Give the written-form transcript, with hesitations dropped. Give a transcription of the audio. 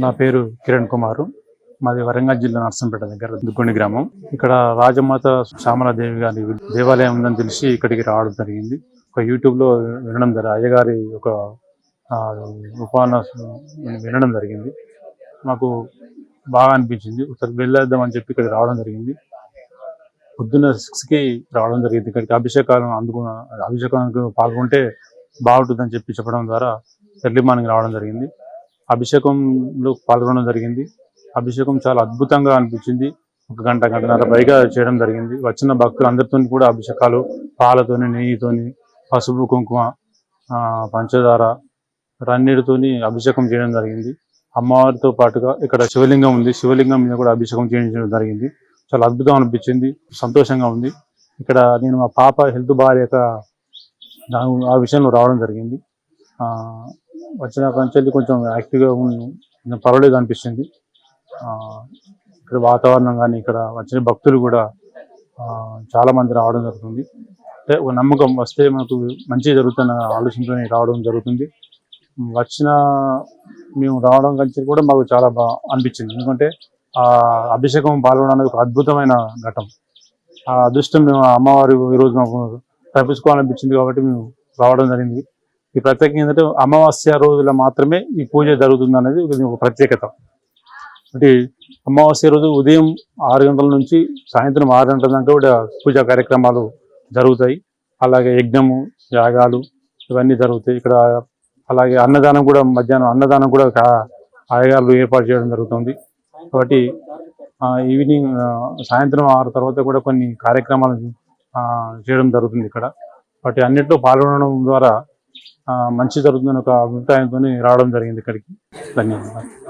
నా పేరు కిరణ్ కుమార్. మాది వరంగల్ జిల్లా నర్సంపేట దగ్గర దుక్కొండి గ్రామం. ఇక్కడ రాజమాత శ్యామలాదేవి గారి దేవాలయం ఉందని తెలిసి ఇక్కడికి రావడం జరిగింది. ఒక యూట్యూబ్లో వినడం జరిగింది, అయ్యగారి ఒక ఉపన్యాసం వినడం జరిగింది. నాకు బాగా అనిపించింది. ఒకసారి వెళ్ళేద్దామని చెప్పి ఇక్కడికి రావడం జరిగింది. పొద్దున్న 6కి రావడం జరిగింది. ఇక్కడికి అభిషేకానికి పాల్గొంటే బాగుంటుందని చెప్పడం ద్వారా ఎర్లీ మార్నింగ్ రావడం జరిగింది. అభిషేకంలో పాల్గొనడం జరిగింది. అభిషేకం చాలా అద్భుతంగా అనిపించింది. 1 గంట గంటన్నర పైగా చేయడం జరిగింది. వచ్చిన భక్తులందరితో కూడా అభిషేకాలు పాలతోని, నెయ్యితోని, పసుపు, కుంకుమ, పంచదార రన్నీటితోని అభిషేకం చేయడం జరిగింది. అమ్మవారితో పాటుగా ఇక్కడ శివలింగం ఉంది. శివలింగం మీద కూడా అభిషేకం చేయించడం జరిగింది. చాలా అద్భుతం అనిపించింది, సంతోషంగా ఉంది. ఇక్కడ నేను మా పాప హెల్త్ బాగాలేక ఆ విషయంలో రావడం జరిగింది. వచ్చిన కంచెల్లి కొంచెం యాక్టివ్గా పర్వాలేదు అనిపిస్తుంది. ఇక్కడ వాతావరణం కానీ ఇక్కడ వచ్చిన భక్తులు కూడా చాలా మంది రావడం జరుగుతుంది. అంటే ఒక నమ్మకం, వస్తే మనకు మంచి జరుగుతున్న ఆలోచనతో రావడం జరుగుతుంది. మేము రావడం కంచె కూడా మాకు చాలా బాగా అనిపించింది. ఎందుకంటే అభిషేకం పాల్గొనడానికి ఒక అద్భుతమైన ఘట్టం. ఆ అదృష్టం మేము అమ్మవారి ఈరోజు మాకు తప్పించుకోవాలనిపించింది కాబట్టి మేము రావడం జరిగింది. ఈ ప్రత్యేకత ఏంటంటే అమావాస్య రోజుల మాత్రమే ఈ పూజ జరుగుతుంది అనేది ఒక ప్రత్యేకత. అంటే అమావాస్య రోజు ఉదయం 6 గంటల నుంచి సాయంత్రం 6 గంటల దాకా కూడా పూజా కార్యక్రమాలు జరుగుతాయి. అలాగే యజ్ఞము, యాగాలు ఇవన్నీ జరుగుతాయి ఇక్కడ. అలాగే అన్నదానం కూడా, మధ్యాహ్నం అన్నదానం కూడా అయ్యగారులు ఏర్పాటు చేయడం జరుగుతుంది. కాబట్టి ఈవినింగ్ సాయంత్రం 6 తర్వాత కూడా కొన్ని కార్యక్రమాలు చేయడం జరుగుతుంది ఇక్కడ. వాటి అన్నింటిలో పాల్గొనడం ద్వారా మంచి జరుగుతుందని ఒక అభిప్రాయంతో రావడం జరిగింది ఇక్కడికి. ధన్యవాదాలు.